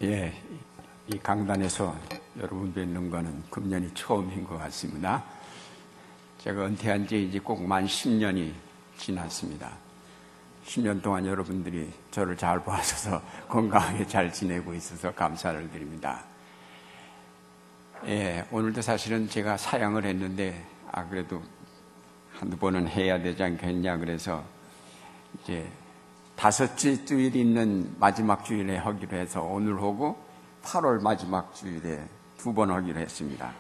예, 이 강단에서 여러분 뵙는 거는 금년이 처음인 것 같습니다. 제가 은퇴한 지 이제 꼭 만 10년이 지났습니다. 10년 동안 여러분들이 저를 잘 봐주셔서 건강하게 잘 지내고 있어서 감사를 드립니다. 예, 오늘도 사실은 제가 사양을 했는데, 그래도 한두 번은 해야 되지 않겠냐 그래서 이제 5째 주일 있는 마지막 주일에 하기로 해서 오늘 하고 8월 마지막 주일에 2번 하기로 했습니다.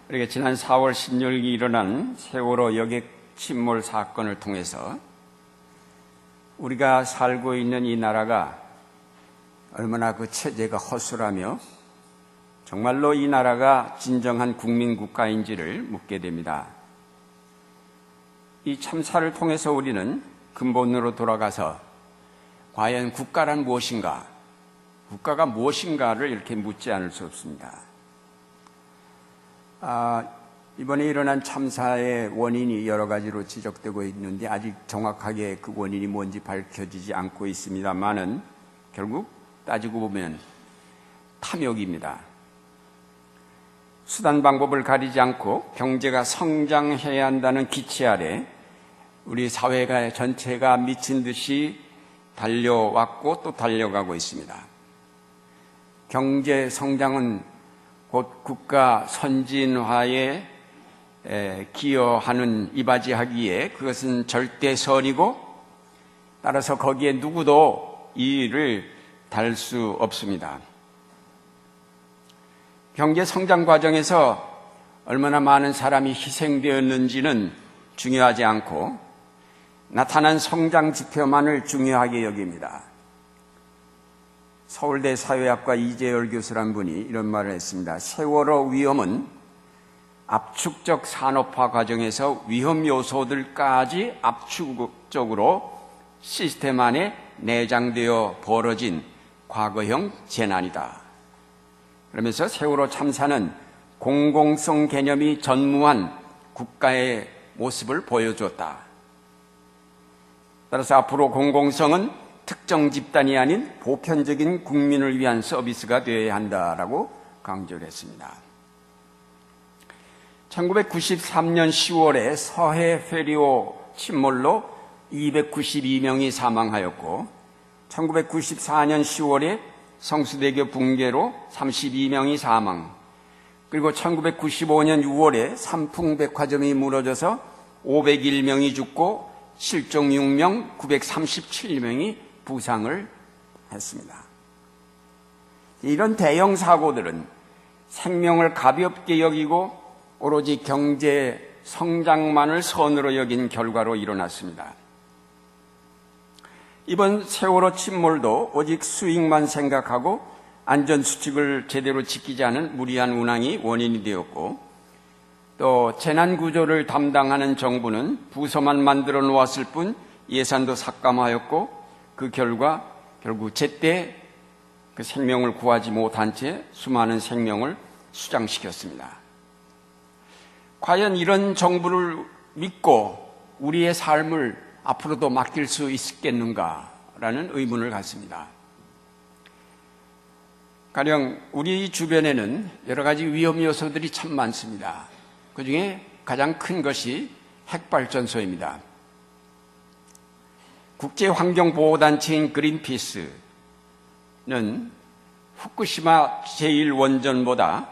그러니까 지난 4월 16일이 일어난 세월호 여객 침몰 사건을 통해서 우리가 살고 있는 이 나라가 얼마나 그 체제가 허술하며 정말로 이 나라가 진정한 국민국가인지를 묻게 됩니다. 이 참사를 통해서 우리는 근본으로 돌아가서 과연 국가란 무엇인가, 국가가 무엇인가를 이렇게 묻지 않을 수 없습니다. 이번에 일어난 참사의 원인이 여러 가지로 지적되고 있는데 아직 정확하게 그 원인이 뭔지 밝혀지지 않고 있습니다만은 결국 따지고 보면 탐욕입니다. 수단 방법을 가리지 않고 경제가 성장해야 한다는 기치 아래 우리 사회가 전체가 미친 듯이 달려왔고 또 달려가고 있습니다. 경제 성장은 곧 국가 선진화에 기여하는 이바지하기에 그것은 절대선이고 따라서 거기에 누구도 이의를 달 수 없습니다. 경제 성장 과정에서 얼마나 많은 사람이 희생되었는지는 중요하지 않고 나타난 성장 지표만을 중요하게 여깁니다. 서울대 사회학과 이재열 교수란 분이 이런 말을 했습니다. 세월호 위험은 압축적 산업화 과정에서 위험 요소들까지 압축적으로 시스템 안에 내장되어 벌어진 과거형 재난이다. 그러면서 세월호 참사는 공공성 개념이 전무한 국가의 모습을 보여주었다. 따라서 앞으로 공공성은 특정 집단이 아닌 보편적인 국민을 위한 서비스가 되어야 한다라고 강조를 했습니다. 1993년 10월에 서해 페리오 침몰로 292명이 사망하였고 1994년 10월에 성수대교 붕괴로 32명이 사망, 그리고 1995년 6월에 삼풍백화점이 무너져서 501명이 죽고 실종 6명, 937명이 부상을 했습니다. 이런 대형 사고들은 생명을 가볍게 여기고 오로지 경제 성장만을 선으로 여긴 결과로 일어났습니다. 이번 세월호 침몰도 오직 수익만 생각하고 안전수칙을 제대로 지키지 않은 무리한 운항이 원인이 되었고 또 재난구조를 담당하는 정부는 부서만 만들어 놓았을 뿐 예산도 삭감하였고 그 결과 결국 제때 그 생명을 구하지 못한 채 수많은 생명을 수장시켰습니다. 과연 이런 정부를 믿고 우리의 삶을 앞으로도 맡길 수 있겠는가라는 의문을 갖습니다. 가령 우리 주변에는 여러 가지 위험 요소들이 참 많습니다. 그중에 가장 큰 것이 핵발전소입니다. 국제환경보호단체인 그린피스는 후쿠시마 제1원전보다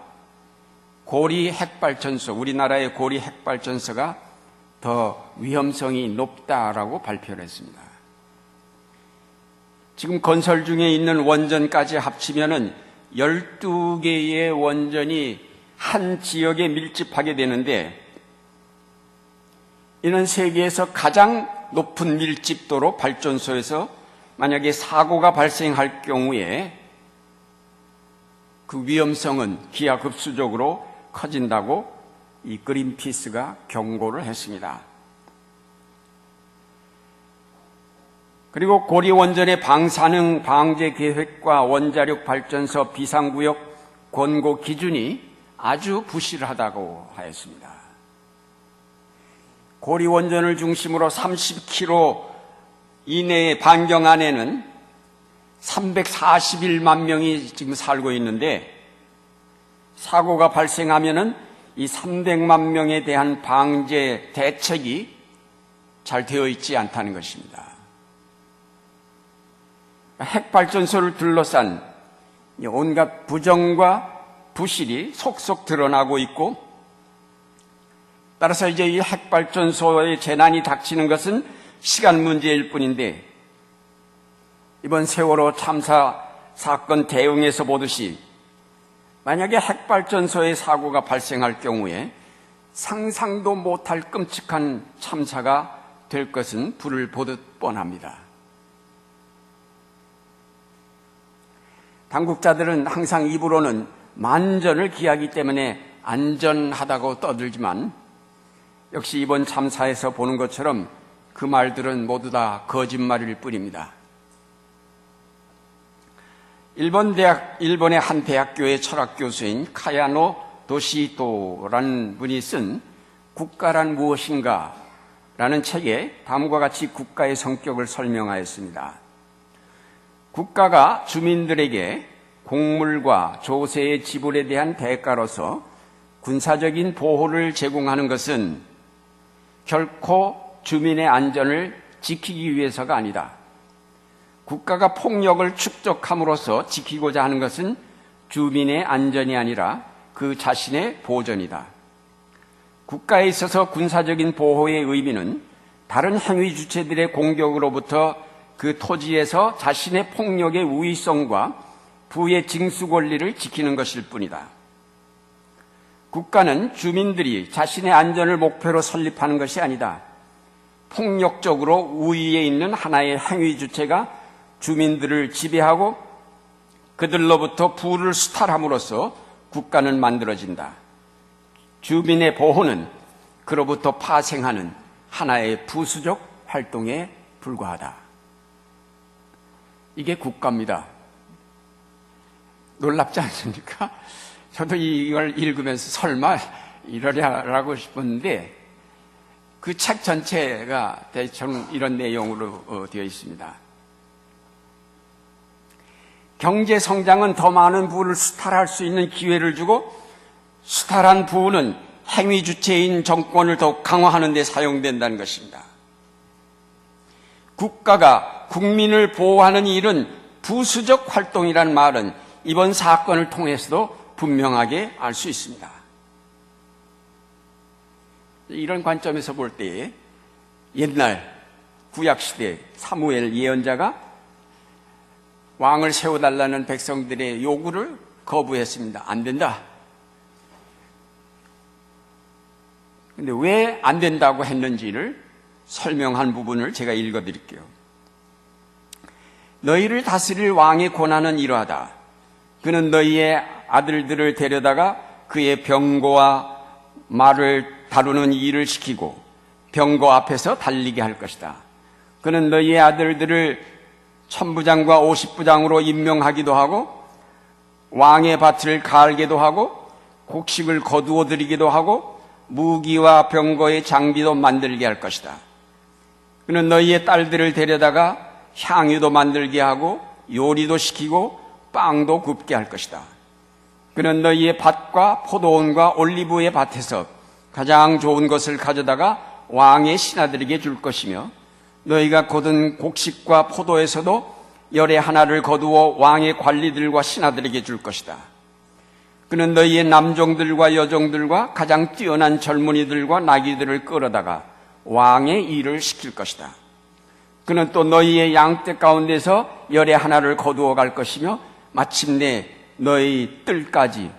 고리 핵발전소, 우리나라의 고리 핵발전소가 더 위험성이 높다라고 발표를 했습니다. 지금 건설 중에 있는 원전까지 합치면은 12개의 원전이 한 지역에 밀집하게 되는데 이는 세계에서 가장 높은 밀집도로 발전소에서 만약에 사고가 발생할 경우에 그 위험성은 기하급수적으로 커진다고 이 그린피스가 경고를 했습니다. 그리고 고리원전의 방사능 방제 계획과 원자력 발전소 비상구역 권고 기준이 아주 부실하다고 하였습니다. 고리원전을 중심으로 30km 이내의 반경 안에는 341만 명이 지금 살고 있는데 사고가 발생하면은 이 300만 명에 대한 방제 대책이 잘 되어 있지 않다는 것입니다. 핵발전소를 둘러싼 온갖 부정과 부실이 속속 드러나고 있고, 따라서 이제 이 핵발전소의 재난이 닥치는 것은 시간 문제일 뿐인데, 이번 세월호 참사 사건 대응에서 보듯이 만약에 핵발전소의 사고가 발생할 경우에 상상도 못할 끔찍한 참사가 될 것은 불을 보듯 뻔합니다. 당국자들은 항상 입으로는 만전을 기하기 때문에 안전하다고 떠들지만 역시 이번 참사에서 보는 것처럼 그 말들은 모두 다 거짓말일 뿐입니다. 일본의 한 대학교의 철학 교수인 카야노 도시토라는 분이 쓴 국가란 무엇인가 라는 책에 다음과 같이 국가의 성격을 설명하였습니다. 국가가 주민들에게 곡물과 조세의 지불에 대한 대가로서 군사적인 보호를 제공하는 것은 결코 주민의 안전을 지키기 위해서가 아니다. 국가가 폭력을 축적함으로써 지키고자 하는 것은 주민의 안전이 아니라 그 자신의 보전이다. 국가에 있어서 군사적인 보호의 의미는 다른 행위 주체들의 공격으로부터 그 토지에서 자신의 폭력의 우위성과 부의 징수 권리를 지키는 것일 뿐이다. 국가는 주민들이 자신의 안전을 목표로 설립하는 것이 아니다. 폭력적으로 우위에 있는 하나의 행위 주체가 주민들을 지배하고 그들로부터 부를 수탈함으로써 국가는 만들어진다. 주민의 보호는 그로부터 파생하는 하나의 부수적 활동에 불과하다. 이게 국가입니다. 놀랍지 않습니까? 저도 이걸 읽으면서 설마 이러랴라고 싶었는데 그 책 전체가 대충 이런 내용으로 되어 있습니다. 경제 성장은 더 많은 부를 수탈할 수 있는 기회를 주고 수탈한 부는 행위 주체인 정권을 더욱 강화하는 데 사용된다는 것입니다. 국가가 국민을 보호하는 일은 부수적 활동이라는 말은 이번 사건을 통해서도 분명하게 알 수 있습니다. 이런 관점에서 볼 때 옛날 구약시대 사무엘 예언자가 왕을 세워달라는 백성들의 요구를 거부했습니다. 안 된다. 근데 왜 안 된다고 했는지를 설명한 부분을 제가 읽어드릴게요. 너희를 다스릴 왕의 권한은 이러하다. 그는 너희의 아들들을 데려다가 그의 병거와 말을 다루는 일을 시키고 병거 앞에서 달리게 할 것이다. 그는 너희의 아들들을 천부장과 오십부장으로 임명하기도 하고 왕의 밭을 갈게도 하고 곡식을 거두어 드리기도 하고 무기와 병거의 장비도 만들게 할 것이다. 그는 너희의 딸들을 데려다가 향유도 만들게 하고 요리도 시키고 빵도 굽게 할 것이다. 그는 너희의 밭과 포도원과 올리브의 밭에서 가장 좋은 것을 가져다가 왕의 신하들에게 줄 것이며 너희가 거둔 곡식과 포도에서도 열의 하나를 거두어 왕의 관리들과 신하들에게 줄 것이다. 그는 너희의 남종들과 여종들과 가장 뛰어난 젊은이들과 나귀들을 끌어다가 왕의 일을 시킬 것이다. 그는 또 너희의 양떼 가운데서 열의 하나를 거두어 갈 것이며 마침내 너희들까지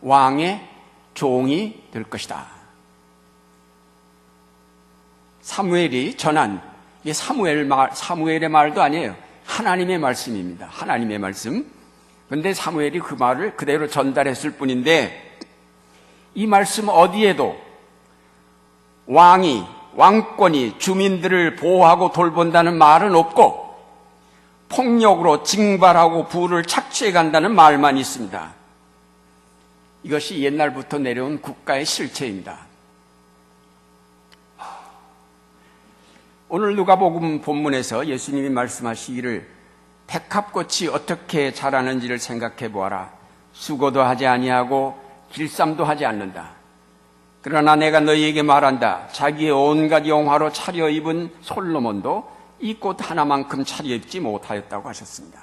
왕의 종이 될 것이다. 사무엘이 전한, 이게 사무엘의 말도 아니에요. 하나님의 말씀입니다. 하나님의 말씀. 그런데 사무엘이 그 말을 그대로 전달했을 뿐인데 이 말씀 어디에도 왕권이 주민들을 보호하고 돌본다는 말은 없고 폭력으로 징발하고 부를 착취해 간다는 말만 있습니다. 이것이 옛날부터 내려온 국가의 실체입니다. 오늘 누가복음 본문에서 예수님이 말씀하시기를 백합꽃이 어떻게 자라는지를 생각해 보아라. 수고도 하지 아니하고 길쌈도 하지 않는다. 그러나 내가 너희에게 말한다. 자기의 온갖 영화로 차려입은 솔로몬도 이 꽃 하나만큼 차려입지 못하였다고 하셨습니다.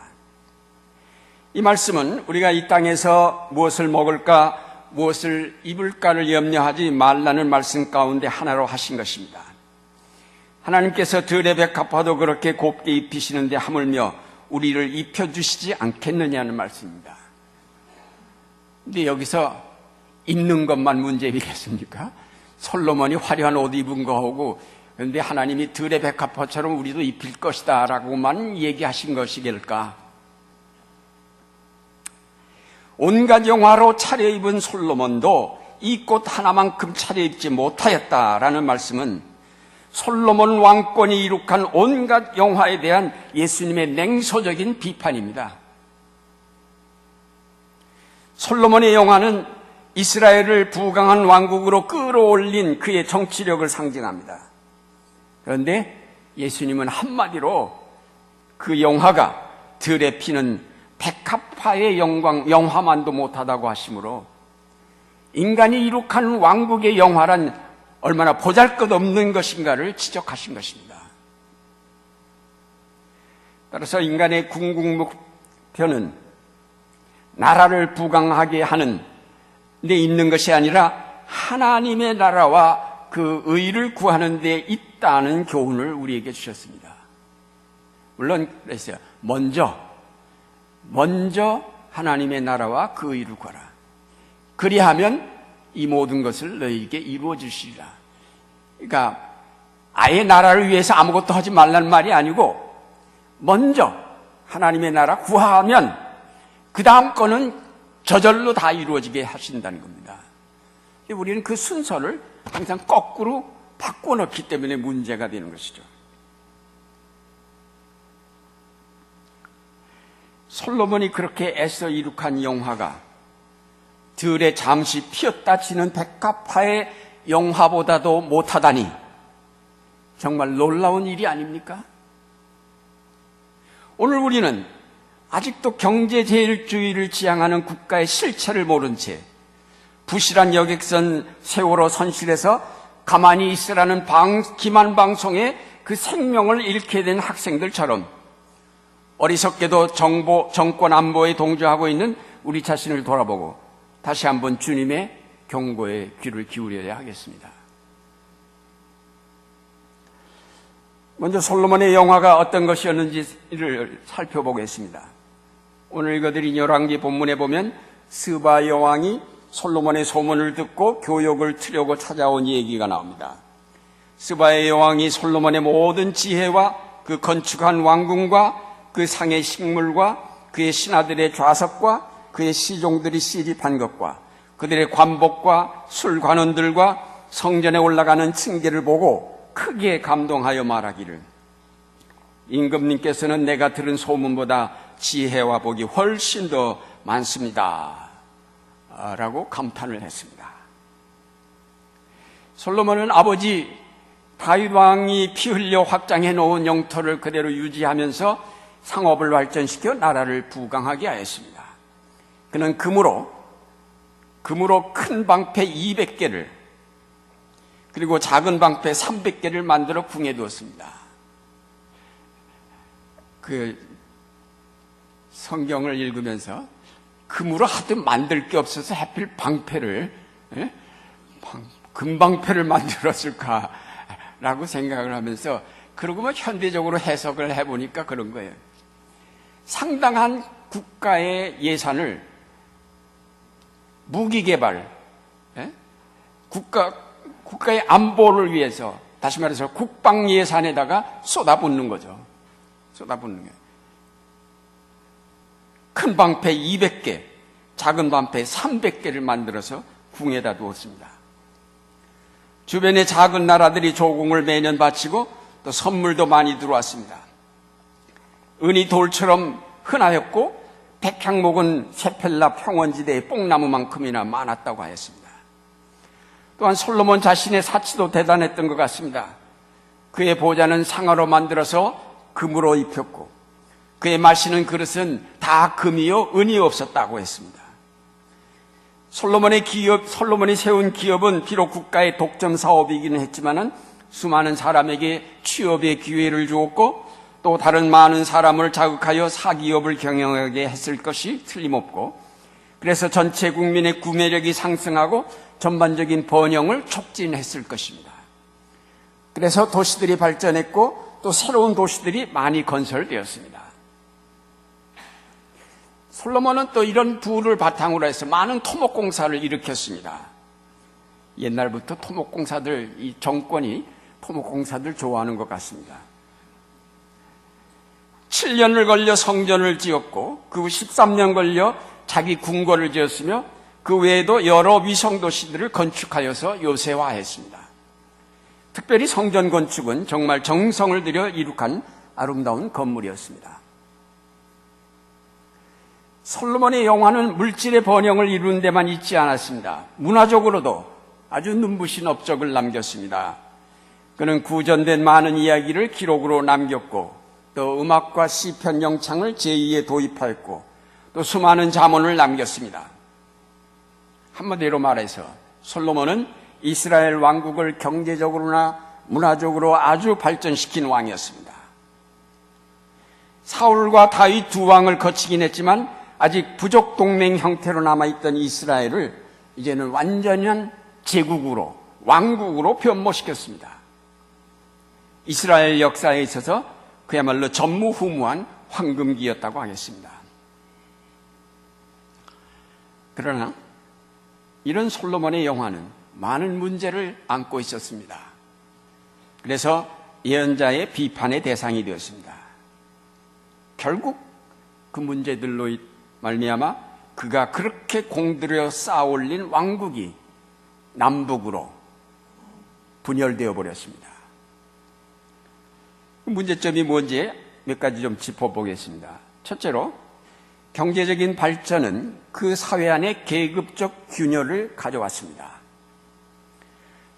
이 말씀은 우리가 이 땅에서 무엇을 먹을까, 무엇을 입을까를 염려하지 말라는 말씀 가운데 하나로 하신 것입니다. 하나님께서 들의 백합화도 그렇게 곱게 입히시는데 하물며 우리를 입혀주시지 않겠느냐는 말씀입니다. 근데 여기서 입는 것만 문제이겠습니까? 솔로몬이 화려한 옷 입은 거하고, 그런데 하나님이 들의 백합화처럼 우리도 입힐 것이다 라고만 얘기하신 것이길까? 온갖 영화로 차려입은 솔로몬도 이 꽃 하나만큼 차려입지 못하였다라는 말씀은 솔로몬 왕권이 이룩한 온갖 영화에 대한 예수님의 냉소적인 비판입니다. 솔로몬의 영화는 이스라엘을 부강한 왕국으로 끌어올린 그의 정치력을 상징합니다. 그런데 예수님은 한마디로 그 영화가 들에 피는 백합화의 영화만도 못하다고 하시므로 인간이 이룩한 왕국의 영화란 얼마나 보잘것없는 것인가를 지적하신 것입니다. 따라서 인간의 궁극목표는 나라를 부강하게 하는 데 있는 것이 아니라 하나님의 나라와 그 의를 구하는 데 있다는 교훈을 우리에게 주셨습니다. 물론 그랬어요. 먼저 하나님의 나라와 그 의를 구하라. 그리하면 이 모든 것을 너희에게 이루어 주시리라. 그러니까 아예 나라를 위해서 아무것도 하지 말라는 말이 아니고 먼저 하나님의 나라 구하면 그 다음 거는 저절로 다 이루어지게 하신다는 겁니다. 우리는 그 순서를 항상 거꾸로 바꿔놓기 때문에 문제가 되는 것이죠. 솔로몬이 그렇게 애써 이룩한 영화가 들에 잠시 피었다 지는 백합화의 영화보다도 못하다니 정말 놀라운 일이 아닙니까? 오늘 우리는 아직도 경제제일주의를 지향하는 국가의 실체를 모른 채 부실한 여객선 세월호 선실에서 가만히 있으라는 기만 방송에 그 생명을 잃게 된 학생들처럼 어리석게도 정권 안보에 동조하고 있는 우리 자신을 돌아보고 다시 한번 주님의 경고에 귀를 기울여야 하겠습니다. 먼저 솔로몬의 영화가 어떤 것이었는지를 살펴보겠습니다. 오늘 읽어드린 열왕기 본문에 보면 스바 여왕이 솔로몬의 소문을 듣고 교역을 트려고 찾아온 얘기가 나옵니다. 스바의 여왕이 솔로몬의 모든 지혜와 그 건축한 왕궁과 그 상의 식물과 그의 신하들의 좌석과 그의 시종들이 시집한 것과 그들의 관복과 술관원들과 성전에 올라가는 층계를 보고 크게 감동하여 말하기를 임금님께서는 내가 들은 소문보다 지혜와 복이 훨씬 더 많습니다 라고 감탄을 했습니다. 솔로몬은 아버지 다윗 왕이 피 흘려 확장해 놓은 영토를 그대로 유지하면서 상업을 발전시켜 나라를 부강하게 하였습니다. 그는 금으로 큰 방패 200개를 그리고 작은 방패 300개를 만들어 궁에 두었습니다. 그 성경을 읽으면서 금으로 하도 만들 게 없어서 하필 방패를 금방패를 만들었을까라고 생각을 하면서 그러고 뭐 현대적으로 해석을 해보니까 그런 거예요. 상당한 국가의 예산을 무기개발, 국가의 안보를 위해서 다시 말해서 국방 예산에다가 쏟아붓는 거죠. 쏟아붓는 거예요. 큰 방패 200개, 작은 방패 300개를 만들어서 궁에다 두었습니다. 주변의 작은 나라들이 조공을 매년 바치고 또 선물도 많이 들어왔습니다. 은이 돌처럼 흔하였고 백향목은 세펠라 평원지대의 뽕나무만큼이나 많았다고 하였습니다. 또한 솔로몬 자신의 사치도 대단했던 것 같습니다. 그의 보좌는 상아로 만들어서 금으로 입혔고 그의 마시는 그릇은 다 금이요 은이 없었다고 했습니다. 솔로몬이 세운 기업은 비록 국가의 독점 사업이기는 했지만은 수많은 사람에게 취업의 기회를 주었고 또 다른 많은 사람을 자극하여 사기업을 경영하게 했을 것이 틀림없고, 그래서 전체 국민의 구매력이 상승하고 전반적인 번영을 촉진했을 것입니다. 그래서 도시들이 발전했고 또 새로운 도시들이 많이 건설되었습니다. 솔로몬은 또 이런 부를 바탕으로 해서 많은 토목공사를 일으켰습니다. 옛날부터 토목공사들, 이 정권이 토목공사들 좋아하는 것 같습니다. 7년을 걸려 성전을 지었고 그 후 13년 걸려 자기 궁궐을 지었으며 그 외에도 여러 위성도시들을 건축하여서 요새화했습니다. 특별히 성전 건축은 정말 정성을 들여 이룩한 아름다운 건물이었습니다. 솔로몬의 영화는 물질의 번영을 이루는 데만 있지 않았습니다. 문화적으로도 아주 눈부신 업적을 남겼습니다. 그는 구전된 많은 이야기를 기록으로 남겼고 또 음악과 시편 영창을 제2에 도입하였고 또 수많은 잠언을 남겼습니다. 한마디로 말해서 솔로몬은 이스라엘 왕국을 경제적으로나 문화적으로 아주 발전시킨 왕이었습니다. 사울과 다윗 두 왕을 거치긴 했지만 아직 부족 동맹 형태로 남아있던 이스라엘을 이제는 완전한 제국으로, 왕국으로 변모시켰습니다. 이스라엘 역사에 있어서 그야말로 전무후무한 황금기였다고 하겠습니다. 그러나 이런 솔로몬의 영화는 많은 문제를 안고 있었습니다. 그래서 예언자의 비판의 대상이 되었습니다. 결국 그 문제들로 말미암아 그가 그렇게 공들여 쌓아올린 왕국이 남북으로 분열되어 버렸습니다. 문제점이 뭔지 몇 가지 좀 짚어보겠습니다. 첫째로, 경제적인 발전은 그 사회 안에 계급적 균열을 가져왔습니다.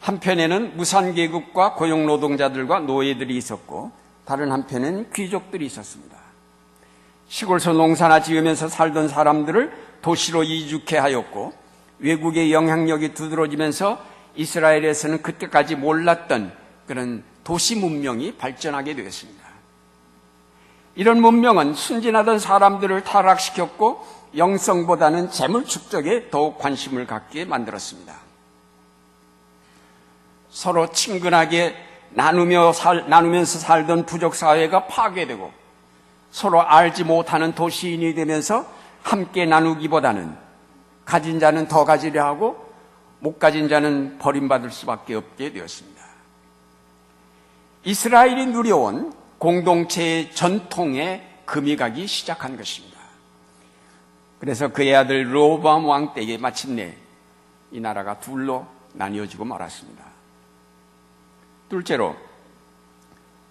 한편에는 무산계급과 고용노동자들과 노예들이 있었고 다른 한편에는 귀족들이 있었습니다. 시골에서 농사나 지으면서 살던 사람들을 도시로 이주케 하였고 외국의 영향력이 두드러지면서 이스라엘에서는 그때까지 몰랐던 그런 도시 문명이 발전하게 되었습니다. 이런 문명은 순진하던 사람들을 타락시켰고 영성보다는 재물 축적에 더욱 관심을 갖게 만들었습니다. 서로 친근하게 나누면서 살던 부족사회가 파괴되고 서로 알지 못하는 도시인이 되면서 함께 나누기보다는 가진 자는 더 가지려 하고 못 가진 자는 버림받을 수밖에 없게 되었습니다. 이스라엘이 누려온 공동체의 전통에 금이 가기 시작한 것입니다. 그래서 그의 아들 르호보암 왕 때에 마침내 이 나라가 둘로 나뉘어지고 말았습니다. 둘째로,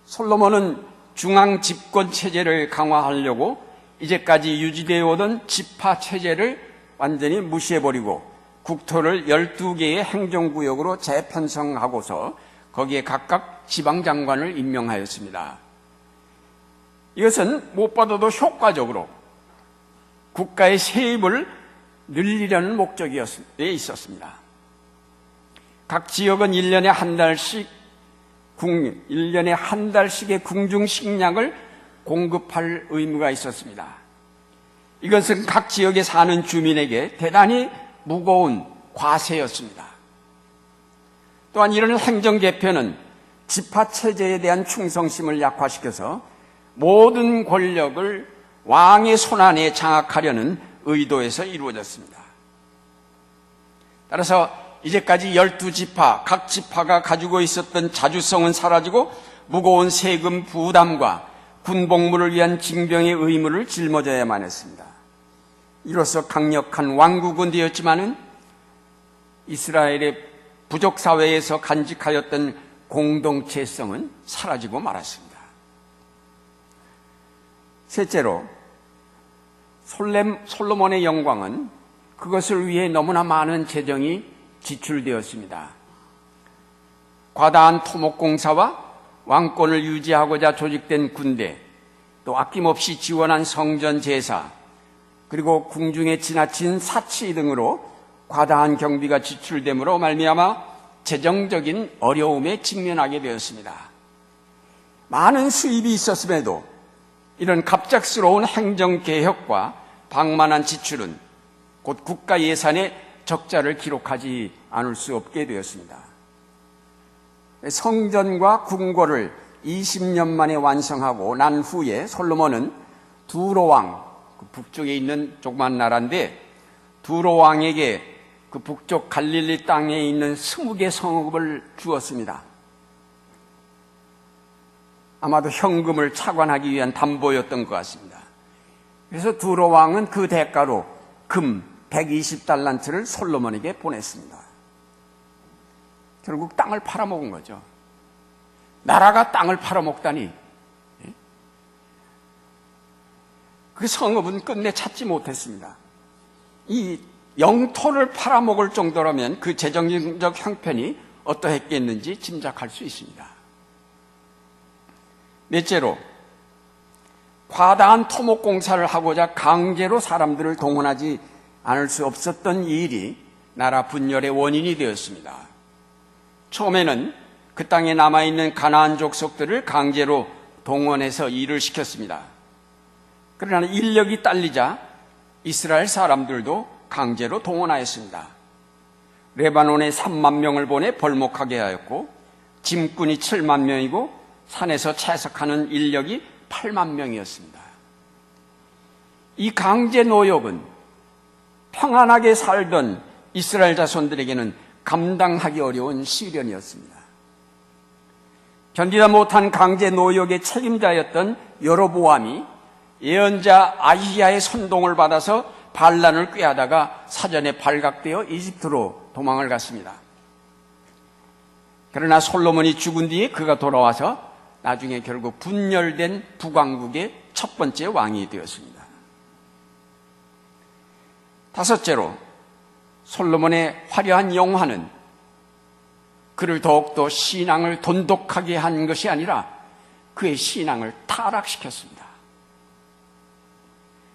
솔로몬은 중앙 집권 체제를 강화하려고 이제까지 유지되어 오던 지파 체제를 완전히 무시해버리고 국토를 12개의 행정구역으로 재편성하고서 거기에 각각 지방장관을 임명하였습니다. 이것은 무엇보다도 효과적으로 국가의 세입을 늘리려는 목적이 있었습니다. 각 지역은 1년에 한 달씩의 궁중 식량을 공급할 의무가 있었습니다. 이것은 각 지역에 사는 주민에게 대단히 무거운 과세였습니다. 또한 이런 행정 개편은 지파 체제에 대한 충성심을 약화시켜서 모든 권력을 왕의 손안에 장악하려는 의도에서 이루어졌습니다. 따라서 이제까지 12지파, 각 지파가 가지고 있었던 자주성은 사라지고 무거운 세금 부담과 군복무를 위한 징병의 의무를 짊어져야만 했습니다. 이로써 강력한 왕국은 되었지만은 이스라엘의 부족사회에서 간직하였던 공동체성은 사라지고 말았습니다. 셋째로, 솔로몬의 영광은 그것을 위해 너무나 많은 재정이 지출되었습니다. 과다한 토목공사와 왕권을 유지하고자 조직된 군대, 또 아낌없이 지원한 성전 제사, 그리고 궁중에 지나친 사치 등으로 과다한 경비가 지출됨으로 말미암아 재정적인 어려움에 직면하게 되었습니다. 많은 수입이 있었음에도 이런 갑작스러운 행정개혁과 방만한 지출은 곧 국가 예산의 적자를 기록하지 않을 수 없게 되었습니다. 성전과 궁궐을 20년 만에 완성하고 난 후에 솔로몬은 두로왕, 그 북쪽에 있는 조그만 나라인데 두로왕에게 그 북쪽 갈릴리 땅에 있는 20개 성읍을 주었습니다. 아마도 현금을 차관하기 위한 담보였던 것 같습니다. 그래서 두로왕은 그 대가로 금 120달란트를 솔로몬에게 보냈습니다. 결국 땅을 팔아먹은 거죠. 나라가 땅을 팔아먹다니. 그 성읍은 끝내 찾지 못했습니다. 이 영토를 팔아먹을 정도라면 그 재정적 형편이 어떠했겠는지 짐작할 수 있습니다. 넷째로, 과다한 토목공사를 하고자 강제로 사람들을 동원하지 않을 수 없었던 이 일이 나라 분열의 원인이 되었습니다. 처음에는 그 땅에 남아있는 가나안 족속들을 강제로 동원해서 일을 시켰습니다. 그러나 인력이 딸리자 이스라엘 사람들도 강제로 동원하였습니다. 레바논에 3만 명을 보내 벌목하게 하였고 짐꾼이 7만 명이고 산에서 채석하는 인력이 8만 명이었습니다. 이 강제 노역은 평안하게 살던 이스라엘 자손들에게는 감당하기 어려운 시련이었습니다. 견디다 못한 강제 노역의 책임자였던 여로보암이 예언자 아히야의 선동을 받아서 반란을 꾀하다가 사전에 발각되어 이집트로 도망을 갔습니다. 그러나 솔로몬이 죽은 뒤에 그가 돌아와서 나중에 결국 분열된 북왕국의 첫 번째 왕이 되었습니다. 다섯째로, 솔로몬의 화려한 영화는 그를 더욱더 신앙을 돈독하게 한 것이 아니라 그의 신앙을 타락시켰습니다.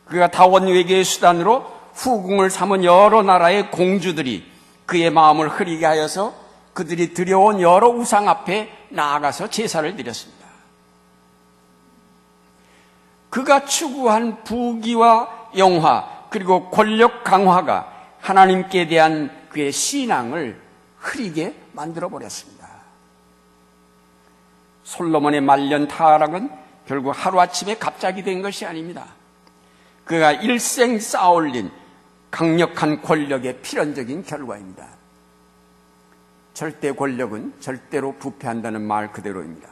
그가 다원 외교의 수단으로 후궁을 삼은 여러 나라의 공주들이 그의 마음을 흐리게 하여서 그들이 드려온 여러 우상 앞에 나아가서 제사를 드렸습니다. 그가 추구한 부귀와 영화 그리고 권력 강화가 하나님께 대한 그의 신앙을 흐리게 만들어버렸습니다. 솔로몬의 말년 타락은 결국 하루아침에 갑자기 된 것이 아닙니다. 그가 일생 쌓아올린 강력한 권력의 필연적인 결과입니다. 절대 권력은 절대로 부패한다는 말 그대로입니다.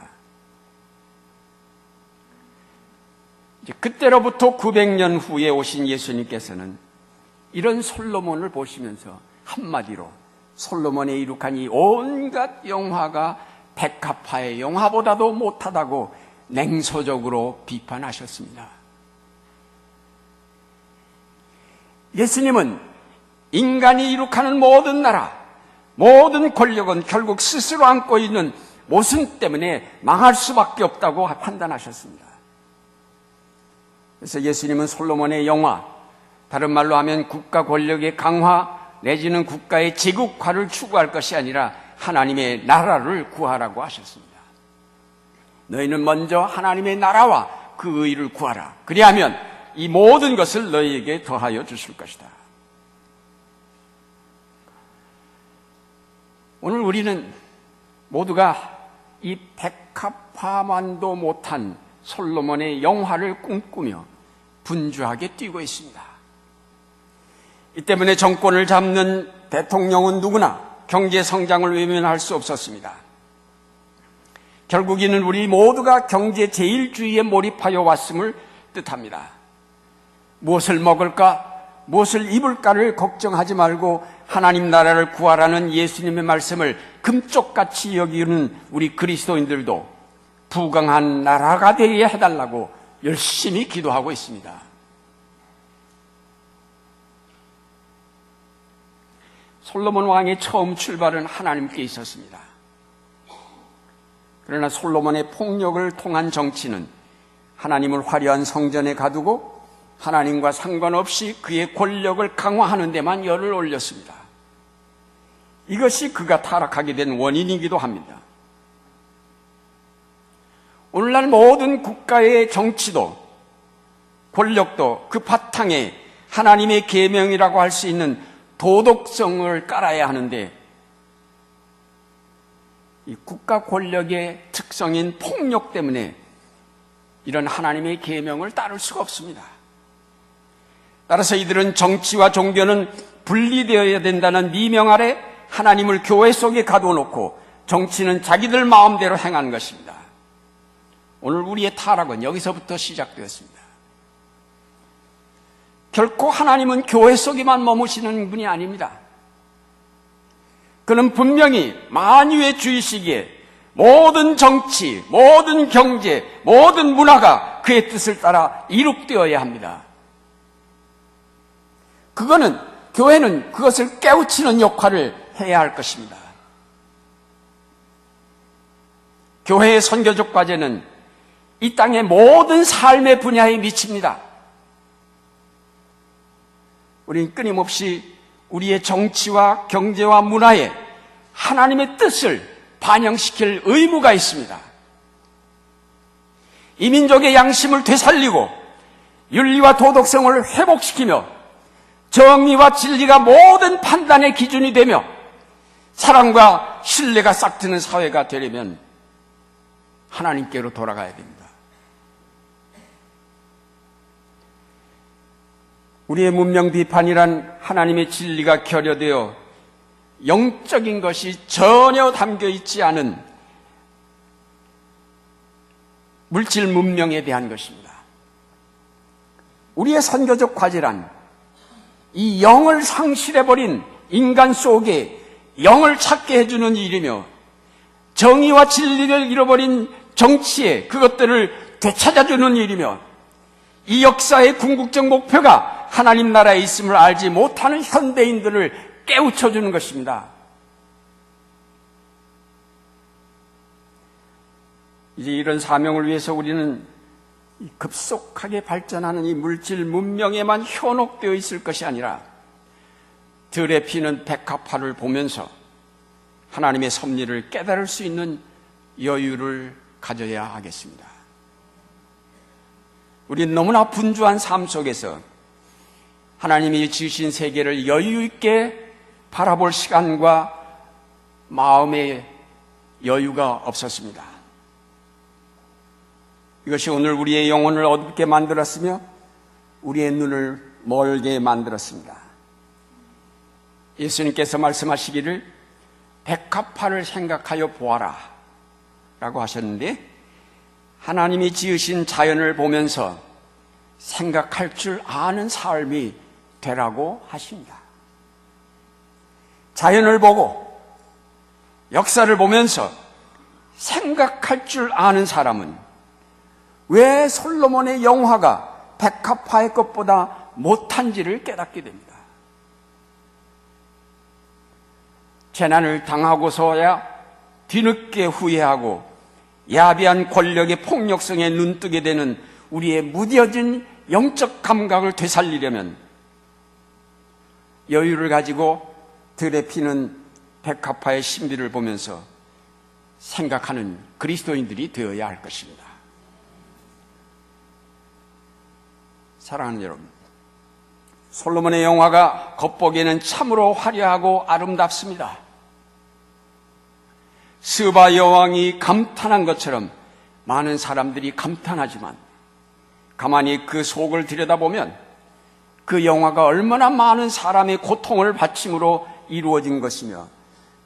이제 그때로부터 900년 후에 오신 예수님께서는 이런 솔로몬을 보시면서 한마디로 솔로몬의 이룩한 이 온갖 영화가 백합화의 영화보다도 못하다고 냉소적으로 비판하셨습니다. 예수님은 인간이 이룩하는 모든 나라, 모든 권력은 결국 스스로 안고 있는 모순 때문에 망할 수밖에 없다고 판단하셨습니다. 그래서 예수님은 솔로몬의 영화, 다른 말로 하면 국가 권력의 강화 내지는 국가의 제국화를 추구할 것이 아니라 하나님의 나라를 구하라고 하셨습니다. 너희는 먼저 하나님의 나라와 그 의를 구하라. 그리하면 이 모든 것을 너희에게 더하여 주실 것이다. 오늘 우리는 모두가 이 백합화만도 못한 솔로몬의 영화를 꿈꾸며 분주하게 뛰고 있습니다. 이 때문에 정권을 잡는 대통령은 누구나 경제 성장을 외면할 수 없었습니다. 결국 이는 우리 모두가 경제 제일주의에 몰입하여 왔음을 뜻합니다. 무엇을 먹을까, 무엇을 입을까를 걱정하지 말고 하나님 나라를 구하라는 예수님의 말씀을 금쪽같이 여기는 우리 그리스도인들도 부강한 나라가 되게 해달라고 열심히 기도하고 있습니다. 솔로몬 왕의 처음 출발은 하나님께 있었습니다. 그러나 솔로몬의 폭력을 통한 정치는 하나님을 화려한 성전에 가두고 하나님과 상관없이 그의 권력을 강화하는 데만 열을 올렸습니다. 이것이 그가 타락하게 된 원인이기도 합니다. 오늘날 모든 국가의 정치도 권력도 그 바탕에 하나님의 계명이라고 할 수 있는 도덕성을 깔아야 하는데, 이 국가 권력의 특성인 폭력 때문에 이런 하나님의 계명을 따를 수가 없습니다. 따라서 이들은 정치와 종교는 분리되어야 된다는 미명 아래 하나님을 교회 속에 가둬놓고 정치는 자기들 마음대로 행한 것입니다. 오늘 우리의 타락은 여기서부터 시작되었습니다. 결코 하나님은 교회 속에만 머무시는 분이 아닙니다. 그는 분명히 만유의 주이시기에 모든 정치, 모든 경제, 모든 문화가 그의 뜻을 따라 이룩되어야 합니다. 교회는 그것을 깨우치는 역할을 해야 할 것입니다. 교회의 선교적 과제는 이 땅의 모든 삶의 분야에 미칩니다. 우리는 끊임없이 우리의 정치와 경제와 문화에 하나님의 뜻을 반영시킬 의무가 있습니다. 이민족의 양심을 되살리고 윤리와 도덕성을 회복시키며 정의와 진리가 모든 판단의 기준이 되며 사랑과 신뢰가 싹트는 사회가 되려면 하나님께로 돌아가야 됩니다. 우리의 문명 비판이란 하나님의 진리가 결여되어 영적인 것이 전혀 담겨 있지 않은 물질 문명에 대한 것입니다. 우리의 선교적 과제란 이 영을 상실해버린 인간 속에 영을 찾게 해주는 일이며, 정의와 진리를 잃어버린 정치에 그것들을 되찾아주는 일이며, 이 역사의 궁극적 목표가 하나님 나라에 있음을 알지 못하는 현대인들을 깨우쳐주는 것입니다. 이제 이런 사명을 위해서 우리는 급속하게 발전하는 이 물질 문명에만 현혹되어 있을 것이 아니라 들에 피는 백합화를 보면서 하나님의 섭리를 깨달을 수 있는 여유를 가져야 하겠습니다. 우리는 너무나 분주한 삶 속에서 하나님이 지으신 세계를 여유 있게 바라볼 시간과 마음의 여유가 없었습니다. 이것이 오늘 우리의 영혼을 어둡게 만들었으며 우리의 눈을 멀게 만들었습니다. 예수님께서 말씀하시기를 백합화를 생각하여 보아라 라고 하셨는데, 하나님이 지으신 자연을 보면서 생각할 줄 아는 삶이 되라고 하십니다. 자연을 보고 역사를 보면서 생각할 줄 아는 사람은 왜 솔로몬의 영화가 백합화의 것보다 못한지를 깨닫게 됩니다. 재난을 당하고서야 뒤늦게 후회하고 야비한 권력의 폭력성에 눈뜨게 되는 우리의 무뎌진 영적 감각을 되살리려면 여유를 가지고 들에 피는 백합화의 신비를 보면서 생각하는 그리스도인들이 되어야 할 것입니다. 사랑하는 여러분, 솔로몬의 영화가 겉보기에는 참으로 화려하고 아름답습니다. 스바 여왕이 감탄한 것처럼 많은 사람들이 감탄하지만 가만히 그 속을 들여다보면 그 영화가 얼마나 많은 사람의 고통을 바침으로 이루어진 것이며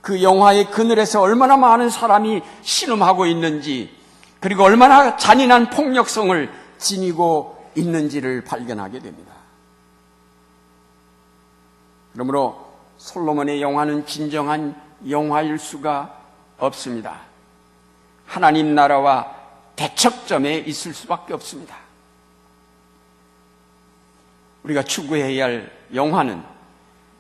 그 영화의 그늘에서 얼마나 많은 사람이 신음하고 있는지, 그리고 얼마나 잔인한 폭력성을 지니고 있는지를 발견하게 됩니다. 그러므로 솔로몬의 영화는 진정한 영화일 수가 없습니다. 하나님 나라와 대척점에 있을 수밖에 없습니다. 우리가 추구해야 할 영화는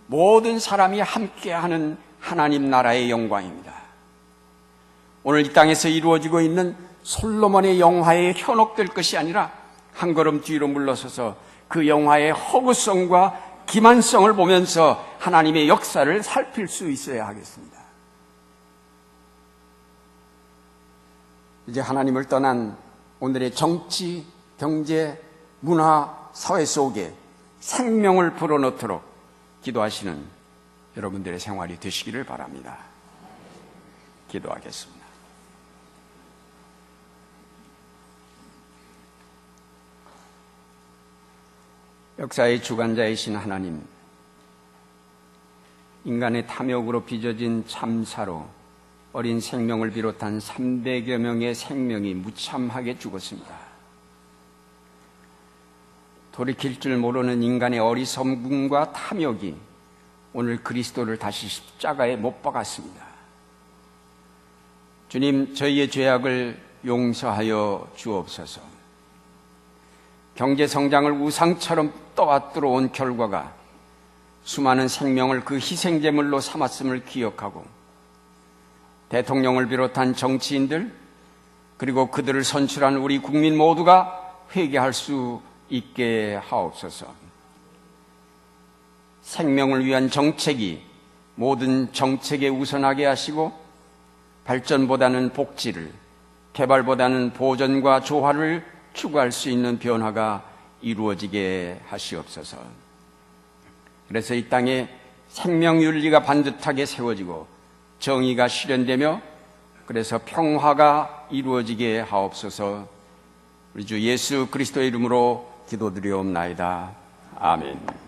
모든 사람이 함께하는 하나님 나라의 영광입니다. 오늘 이 땅에서 이루어지고 있는 솔로몬의 영화에 현혹될 것이 아니라 한 걸음 뒤로 물러서서 그 영화의 허구성과 기만성을 보면서 하나님의 역사를 살필 수 있어야 하겠습니다. 이제 하나님을 떠난 오늘의 정치, 경제, 문화, 사회 속에 생명을 불어넣도록 기도하시는 여러분들의 생활이 되시기를 바랍니다. 기도하겠습니다. 역사의 주관자이신 하나님, 인간의 탐욕으로 빚어진 참사로 어린 생명을 비롯한 300여 명의 생명이 무참하게 죽었습니다. 돌이킬 줄 모르는 인간의 어리석음과 탐욕이 오늘 그리스도를 다시 십자가에 못 박았습니다. 주님, 저희의 죄악을 용서하여 주옵소서. 경제성장을 우상처럼 떠받들어온 결과가 수많은 생명을 그 희생제물로 삼았음을 기억하고 대통령을 비롯한 정치인들 그리고 그들을 선출한 우리 국민 모두가 회개할 수 있게 하옵소서. 생명을 위한 정책이 모든 정책에 우선하게 하시고 발전보다는 복지를, 개발보다는 보전과 조화를 추구할 수 있는 변화가 이루어지게 하시옵소서. 그래서 이 땅에 생명윤리가 반듯하게 세워지고 정의가 실현되며 그래서 평화가 이루어지게 하옵소서. 우리 주 예수 그리스도의 이름으로 기도드리옵나이다. 아멘.